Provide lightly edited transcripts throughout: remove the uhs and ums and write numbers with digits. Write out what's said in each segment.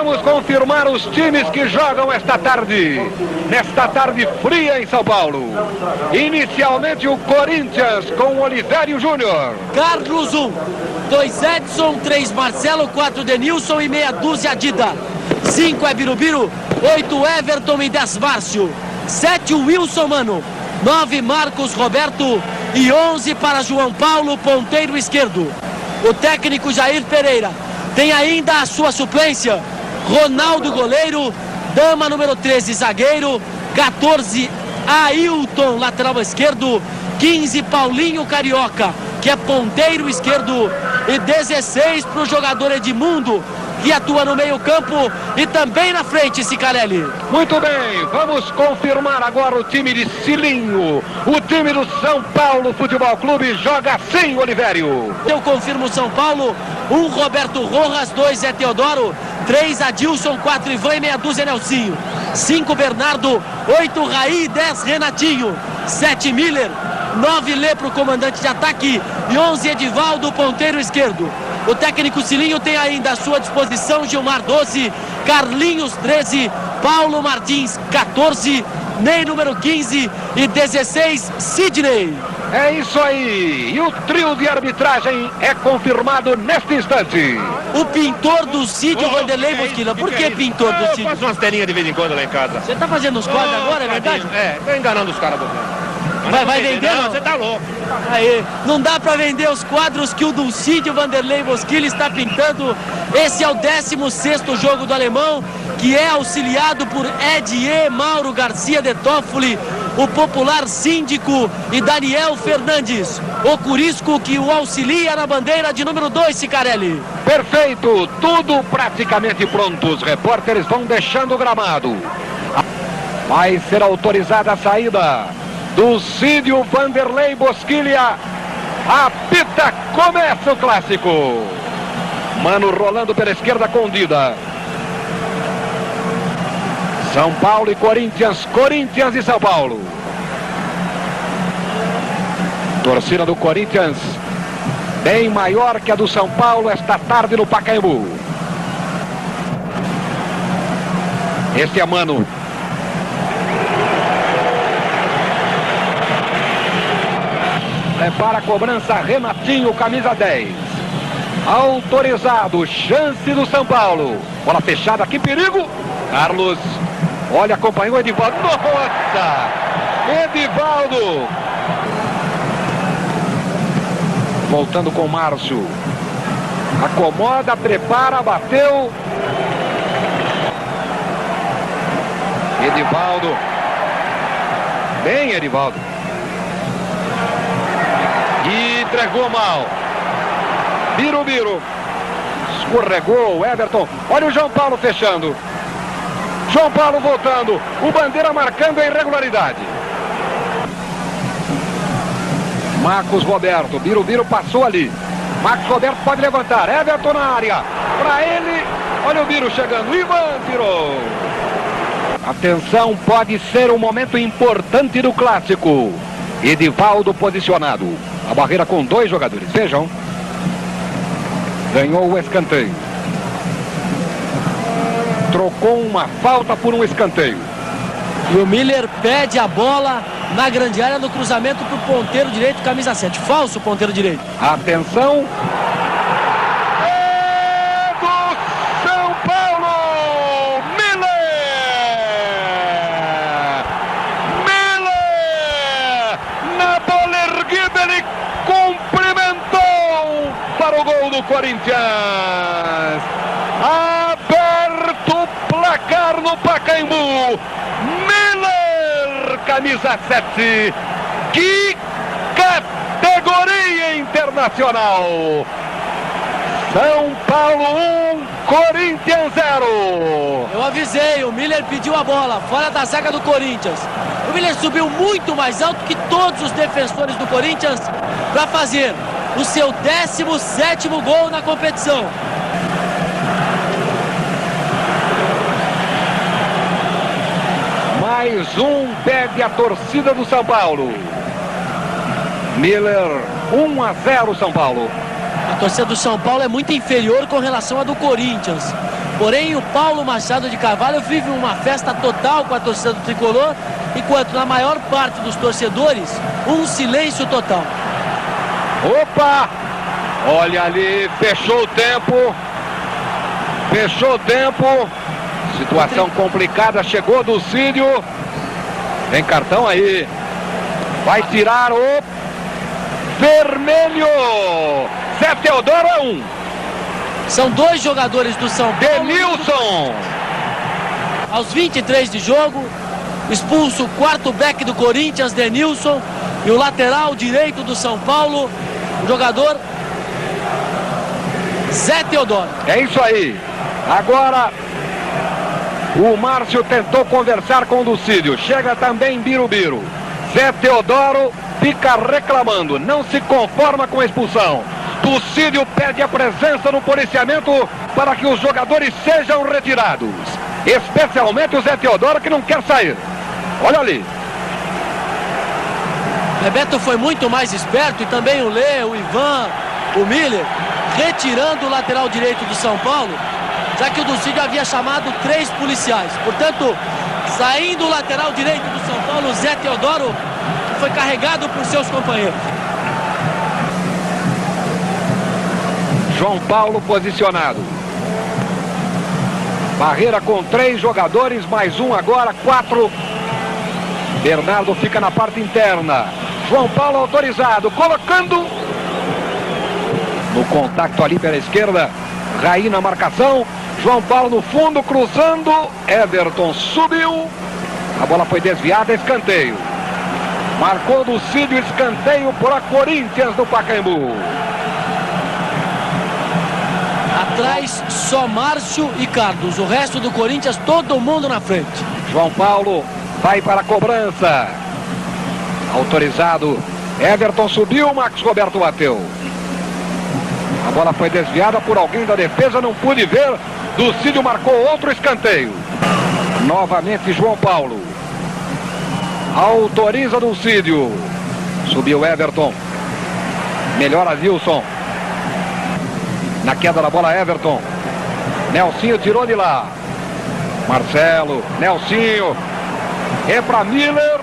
vamos confirmar os times que jogam esta tarde. Nesta tarde fria em São Paulo. Inicialmente o Corinthians com o Olivério Júnior. Carlos 1, 2 Edson, 3 Marcelo, 4 Denilson e meia dúzia Dida. 5 é Birubiru, 8 Everton e 10 Márcio. 7 Wilson Mano, 9 Marcos Roberto e 11 para João Paulo, ponteiro esquerdo. O técnico Jair Pereira tem ainda a sua suplência: Ronaldo goleiro, Dama número 13 zagueiro, 14 Ailton lateral esquerdo, 15 Paulinho Carioca, que é ponteiro esquerdo, e 16 para o jogador Edmundo, que atua no meio campo e também na frente, Cicarelli. Muito bem, vamos confirmar agora o time de Cilinho. O time do São Paulo Futebol Clube joga assim, Olivério. Eu confirmo São Paulo: 1 Roberto Rojas, 2 é Teodoro, 3 Adilson, 4 Ivan e meia dúzia Nelsinho. 5 Bernardo, 8 Raí, 10 Renatinho, 7 Miller, 9 Lê para o comandante de ataque e 11 Edivaldo, ponteiro esquerdo. O técnico Cilinho tem ainda à sua disposição Gilmar 12, Carlinhos 13, Paulo Martins 14, Ney número 15 e 16 Sidney. É isso aí, e o trio de arbitragem é confirmado neste instante. O pintor do Cid, o Vanderlei Bosquila. Por que pintor do Cid? Eu faço umas telinhas de vez em quando lá em casa. Você tá fazendo os quadros agora, é verdade? Tô enganando os caras. Vai vender? Não, você tá louco. Aí, não dá pra vender os quadros que o Dulcídio Vanderlei Bosquila está pintando. Esse é o 16º jogo do alemão, que é auxiliado por Edier Mauro Garcia de Toffoli, o popular síndico, e Daniel Fernandes, o curisco que o auxilia na bandeira de número 2, Cicarelli. Perfeito, tudo praticamente pronto. Os repórteres vão deixando o gramado. Vai ser autorizada a saída do Cídio Vanderlei Bosquilha. Apita, começa o clássico. Mano rolando pela esquerda com Dida. São Paulo e Corinthians, Corinthians e São Paulo. Torcida do Corinthians bem maior que a do São Paulo esta tarde no Pacaembu. Este é Mano. Prepara a cobrança Renatinho, camisa 10. Autorizado, chance do São Paulo. Bola fechada, que perigo. Carlos, olha, acompanhou Edivaldo. Nossa! Edivaldo! Voltando com Márcio. Acomoda, prepara, bateu. Edivaldo. Bem, Edivaldo. E entregou mal. Birubiru. Escorregou o Everton. Olha o João Paulo fechando. João Paulo voltando. O Bandeira marcando a irregularidade. Marcos Roberto. Birubiru passou ali. Marcos Roberto pode levantar. Everton na área. Para ele. Olha o Biru chegando. Ivan tirou. Atenção, pode ser um momento importante do clássico. Edivaldo posicionado. A barreira com 2 jogadores. Vejam. Ganhou o escanteio. Trocou uma falta por um escanteio. E o Miller pede a bola na grande área no cruzamento para o ponteiro direito, camisa 7. Falso ponteiro direito. Atenção. É do São Paulo. Miller. Miller. Na bola erguida ele cumprimentou para o gol do Corinthians. Aberto o placar no Pacaembu. Miller, camisa 7. Que categoria internacional. São Paulo 1, Corinthians 0. Eu avisei, o Miller pediu a bola fora da zaga do Corinthians. O Miller subiu muito mais alto que todos os defensores do Corinthians para fazer o seu 17º gol na competição. Mais um pede a torcida do São Paulo. Miller, 1-0 São Paulo. A torcida do São Paulo é muito inferior com relação à do Corinthians. Porém, o Paulo Machado de Carvalho vive uma festa total com a torcida do Tricolor, enquanto na maior parte dos torcedores, um silêncio total. Opa! Olha ali, fechou o tempo. Fechou o tempo. Situação complicada, chegou do Cídio. Tem cartão aí. Vai tirar o vermelho. Zé Teodoro é um. São dois jogadores do São Paulo. Denilson. Aos 23 de jogo, expulso o quarto back do Corinthians, Denilson, e o lateral direito do São Paulo, o jogador Zé Teodoro. É isso aí. Agora o Márcio tentou conversar com o Ducídio. Chega também Birubiru. Zé Teodoro fica reclamando, não se conforma com a expulsão. Ducídio pede a presença no policiamento para que os jogadores sejam retirados. Especialmente o Zé Teodoro, que não quer sair. Olha ali. Bebeto foi muito mais esperto, e também o Lê, o Ivan, o Miller, retirando o lateral direito do São Paulo, já que o Ducídio havia chamado 3 policiais. Portanto, saindo o lateral direito do São Paulo, o Zé Teodoro foi carregado por seus companheiros. João Paulo posicionado. Barreira com 3 jogadores, mais um agora, 4. Bernardo fica na parte interna. João Paulo autorizado, colocando no contato ali pela esquerda. Raí na marcação. João Paulo no fundo, cruzando. Everton subiu. A bola foi desviada, escanteio. Marcou do Cídio, escanteio para Corinthians do Pacaembu. Atrás só Márcio e Carlos. O resto do Corinthians, todo mundo na frente. João Paulo vai para a cobrança. Autorizado. Everton subiu, Marcos Roberto bateu. A bola foi desviada por alguém da defesa, não pude ver. Ducídio marcou outro escanteio. Novamente João Paulo. Autoriza Ducídio. Subiu Everton. Melhora Wilson. Na queda da bola Everton. Nelsinho tirou de lá. Marcelo, Nelsinho. É para Miller.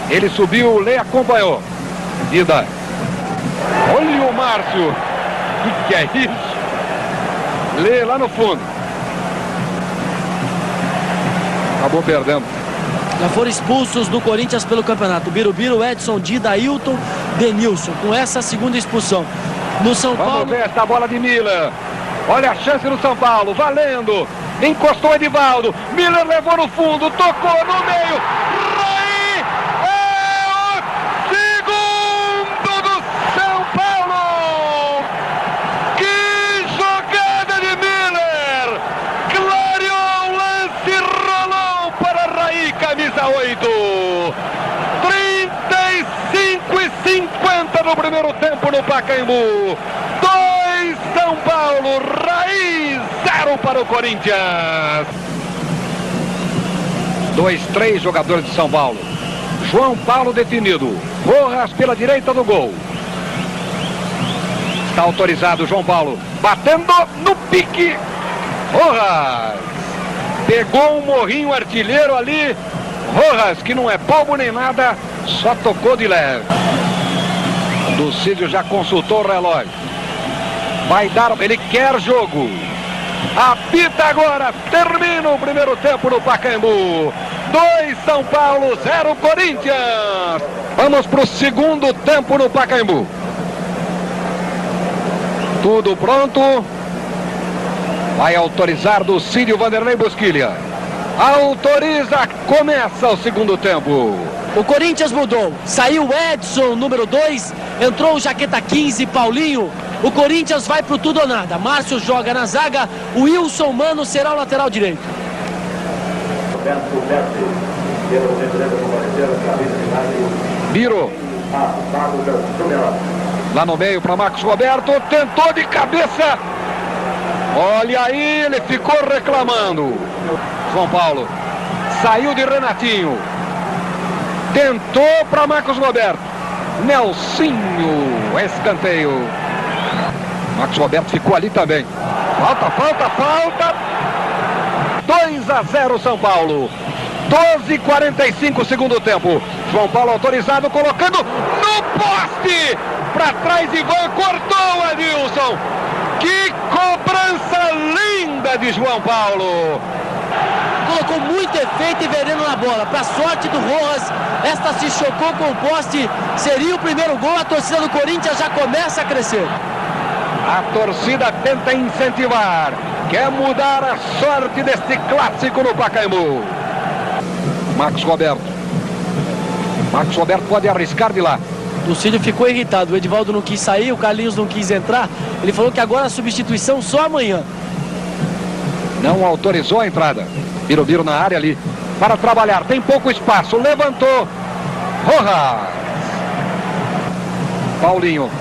Ele subiu, o Lê acompanhou. Vida. Olha o Márcio. O que é isso? Lê lá no fundo. Acabou perdendo. Já foram expulsos do Corinthians pelo campeonato. Birubiru, Edson, Dida, Ailton, Denilson. Com essa segunda expulsão. No São Paulo. Vamos ver essa bola de Miller. Olha a chance do São Paulo. Valendo. Encostou Edivaldo. Miller levou no fundo. Tocou no meio. Raí é o segundo do São Paulo. Que jogada de Miller. Clareou o lance. Rolou para Raí. Camisa 8. 35:50 no primeiro tempo no Pacaembu. 2 São Paulo, Raí 0 para o Corinthians. 3 jogadores de São Paulo. João Paulo definido. Rojas pela direita do gol. Está autorizado João Paulo. Batendo no pique. Rojas. Pegou um morrinho artilheiro ali. Rojas, que não é bobo nem nada, só tocou de leve. Ducídio já consultou o relógio. Vai dar, ele quer jogo. Apita agora, termina o primeiro tempo no Pacaembu. 2 São Paulo, 0 Corinthians. Vamos para o segundo tempo no Pacaembu. Tudo pronto. Vai autorizar Ducídio, Vanderlei Bosquilha. Autoriza, começa o segundo tempo. O Corinthians mudou. Saiu Edson, número 2. Entrou o jaqueta 15, Paulinho. O Corinthians vai pro tudo ou nada. Márcio joga na zaga. O Wilson Mano será o lateral direito. Biro. Lá no meio para Marcos Roberto. Tentou de cabeça. Olha aí, ele ficou reclamando. João Paulo. Saiu de Renatinho. Tentou para Marcos Roberto. Nelsinho. Escanteio. Marcos Roberto ficou ali também. Falta. 2-0 São Paulo. 12:45 segundo tempo. João Paulo autorizado, colocando no poste. Para trás, Ivan cortou o Adilson. Que cobrança linda de João Paulo. Colocou muito efeito e veneno na bola. Para sorte do Rojas, esta se chocou com o poste. Seria o primeiro gol. A torcida do Corinthians já começa a crescer. A torcida tenta incentivar. Quer mudar a sorte deste clássico no Pacaembu. Marcos Roberto. Marcos Roberto pode arriscar de lá. O Cílio ficou irritado. O Edivaldo não quis sair, o Carlinhos não quis entrar. Ele falou que agora a substituição só amanhã. Não autorizou a entrada. Birubiru na área ali. Para trabalhar. Tem pouco espaço. Levantou. Rojas. Paulinho.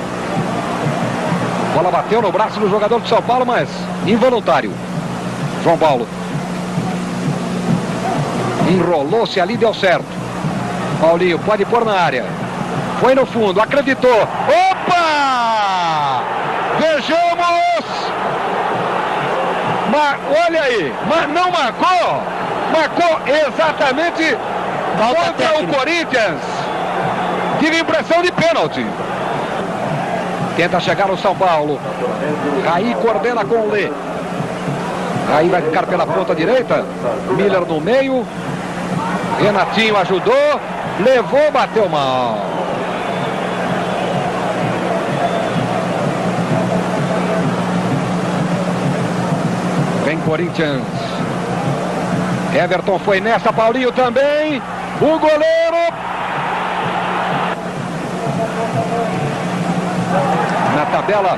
Bola bateu no braço do jogador de São Paulo, mas involuntário. João Paulo. Enrolou-se ali, deu certo. Paulinho pode pôr na área. Foi no fundo, acreditou. Opa! Vejamos! Olha aí, mas não marcou. Marcou exatamente contra o Corinthians. Tive impressão de pênalti. Tenta chegar o São Paulo. Raí coordena com o Lê. Raí vai ficar pela ponta direita. Miller no meio. Renatinho ajudou. Levou, bateu mal. Vem Corinthians. Everton foi nessa, Paulinho também. O goleiro. Na tabela,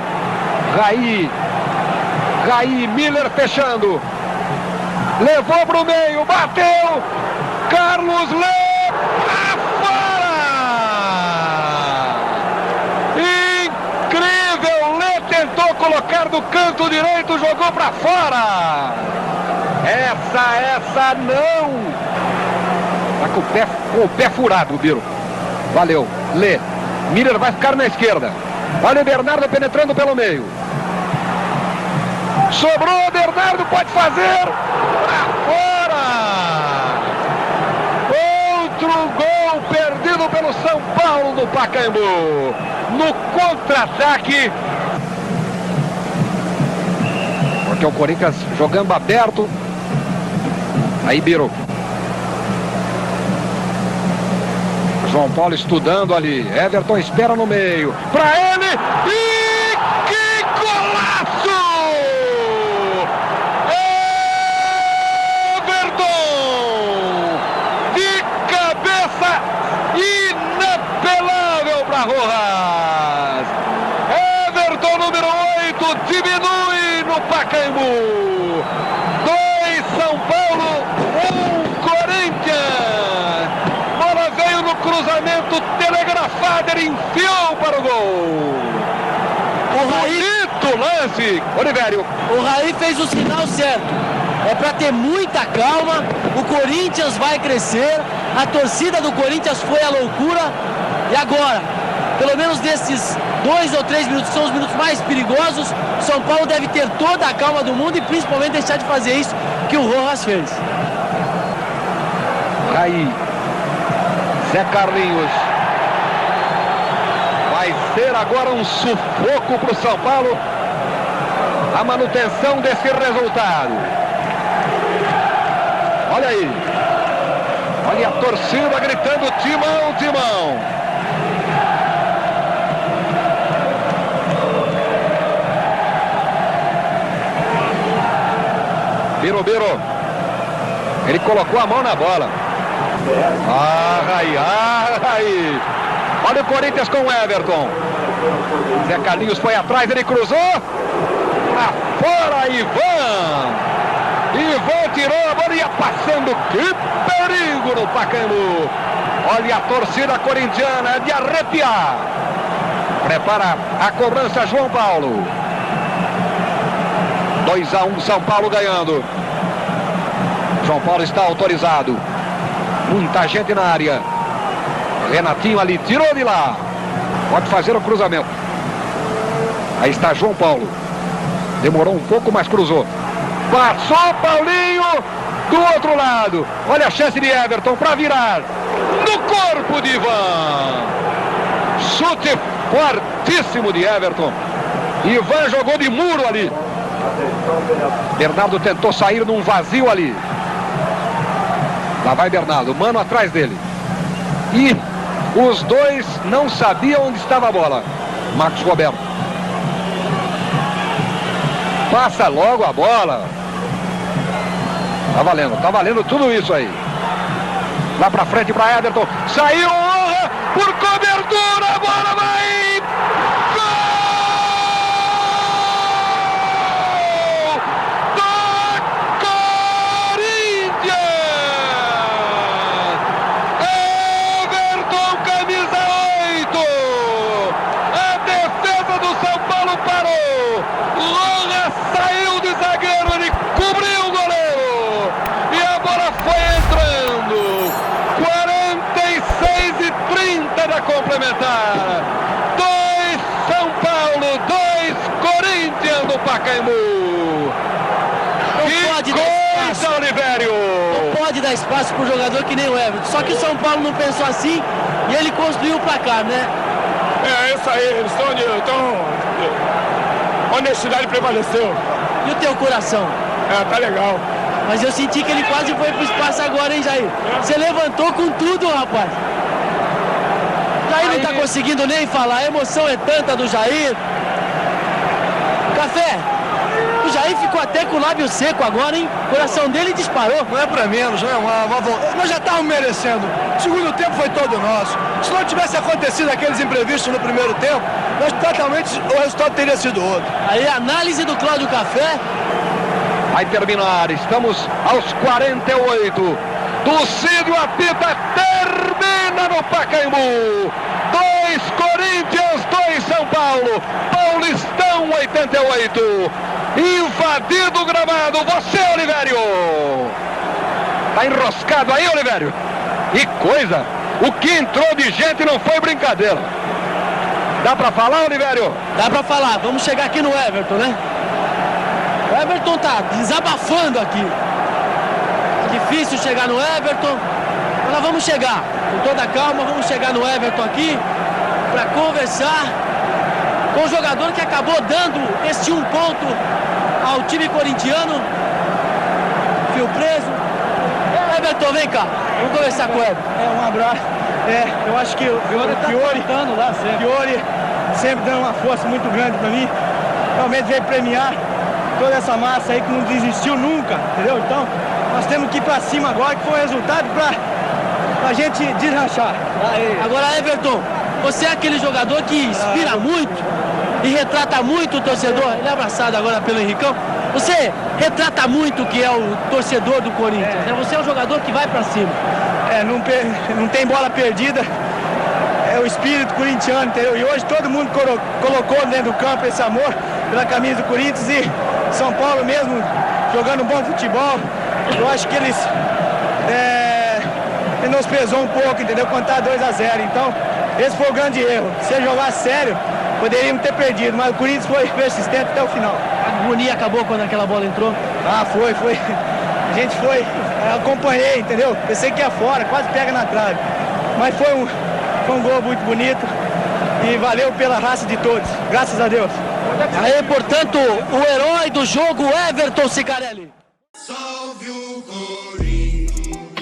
Raí. Raí, Miller fechando. Levou para o meio, bateu. Carlos Lê. Fora! Incrível! Lê tentou colocar do canto direito, jogou para fora. Essa não. Tá com o pé furado, o Biro. Valeu, Lê. Miller vai ficar na esquerda. Olha o Bernardo penetrando pelo meio. Sobrou, Bernardo pode fazer. Pra fora. Outro gol perdido pelo São Paulo no Pacaembu. No contra-ataque. Porque o Corinthians jogando aberto. Aí Biro. João Paulo estudando ali. Everton espera no meio. Para ele. E que golaço! Everton! De cabeça inapelável para Rojas. Everton, número 8, diminui no Pacaembu. 2 São Paulo, 1 Corinthians. Bola veio no cruzamento telegrafado, ele enfiou para o gol. Bonito lance, Olivério. O Raí fez o sinal certo. É para ter muita calma. O Corinthians vai crescer. A torcida do Corinthians foi à loucura. E agora, pelo menos desses 2 ou 3 minutos, são os minutos mais perigosos. São Paulo deve ter toda a calma do mundo e principalmente deixar de fazer isso que o Rojas fez. Raí. Zé Carlinhos. Vai ser agora um sufoco para o São Paulo. A manutenção desse resultado. Olha aí. Olha a torcida gritando timão, timão. Birubiru. Ele colocou a mão na bola. Raí. Olha o Corinthians com o Everton. Zé Carlinhos foi atrás, ele cruzou. Pra fora, Ivan. Ivan tirou a bola e ia passando. Que perigo no Pacaembu. Olha a torcida corintiana de arrepiar. Prepara a cobrança João Paulo. 2-1, São Paulo ganhando. João Paulo está autorizado. Muita gente na área. Renatinho ali, tirou de lá. Pode fazer o cruzamento. Aí está João Paulo. Demorou um pouco, mas cruzou. Passou Paulinho. Do outro lado, olha a chance de Everton para virar. No corpo de Ivan. Chute fortíssimo de Everton. Ivan jogou de muro ali. Bernardo tentou sair num vazio ali. Lá vai Bernardo, Mano atrás dele. E os dois não sabiam onde estava a bola. Marcos Roberto. Passa logo a bola. Tá valendo tudo isso aí. Lá pra frente para Everton. Saiu honra por cobertura. A bola vai. Gol do Corinthians. Everton, camisa 8. A defesa do São Paulo parou. Honra saiu de zagueiro. Ele cobriu o goleiro. E a bola foi entrando. 46:30 da complementar. 2 São Paulo, 2 Corinthians no Pacaembu. Que coisa, Olivério! Não pode dar espaço para o jogador que nem o Everton. Só que o São Paulo não pensou assim e ele construiu o placar, né? É isso aí, eles estão... Honestidade prevaleceu. E o teu coração? Tá legal. Mas eu senti que ele quase foi pro espaço agora, hein, Jair? Você levantou com tudo, rapaz. Jair não tá conseguindo nem falar. A emoção é tanta do Jair. Café, o Jair ficou até com o lábio seco agora, hein? O coração dele disparou. Não é pra menos, não é nós já estávamos merecendo. O segundo tempo foi todo nosso. Se não tivesse acontecido aqueles imprevistos no primeiro tempo, nós totalmente o resultado teria sido outro. Aí a análise do Cláudio Café. Vai terminar, estamos aos 48. Tucídio apita, termina no Pacaembu. 2 Corinthians, 2 São Paulo. Paulistão 88. Invadido o gramado, você, Olivério. Tá enroscado aí, Olivério. E coisa, o que entrou de gente não foi brincadeira. Dá pra falar, Olivério? Dá pra falar, vamos chegar aqui no Everton, né? O Everton tá desabafando aqui. É difícil chegar no Everton. Mas nós vamos chegar. Com toda a calma, vamos chegar no Everton aqui para conversar com o jogador que acabou dando este 1 ponto ao time corintiano. Fio preso. Everton, vem cá. Vamos conversar com o Everton. Um abraço. Eu acho que o Fiore sempre dando uma força muito grande para mim. Realmente veio premiar toda essa massa aí que não desistiu nunca, entendeu? Então, nós temos que ir pra cima agora, que foi o resultado pra gente deslanchar. Agora, Everton, você é aquele jogador que inspira muito e retrata muito o torcedor. Ele é abraçado agora pelo Henricão. Você retrata muito o que é o torcedor do Corinthians, né? Você é um jogador que vai pra cima. Não tem bola perdida. É o espírito corintiano, entendeu? E hoje todo mundo colocou dentro do campo esse amor pela camisa do Corinthians e São Paulo mesmo jogando bom futebol. Eu acho que eles nos pesou um pouco, entendeu? Quando tá 2-0. Então, esse foi o grande erro. Se ele jogasse sério, poderíamos ter perdido, mas o Corinthians foi persistente até o final. A agonia acabou quando aquela bola entrou? Foi. A gente foi, acompanhei, entendeu? Pensei que ia fora, quase pega na trave. Mas foi um gol muito bonito e valeu pela raça de todos, graças a Deus. Aí, portanto, o herói do jogo, Everton Cicarelli. Salve o Corinthians!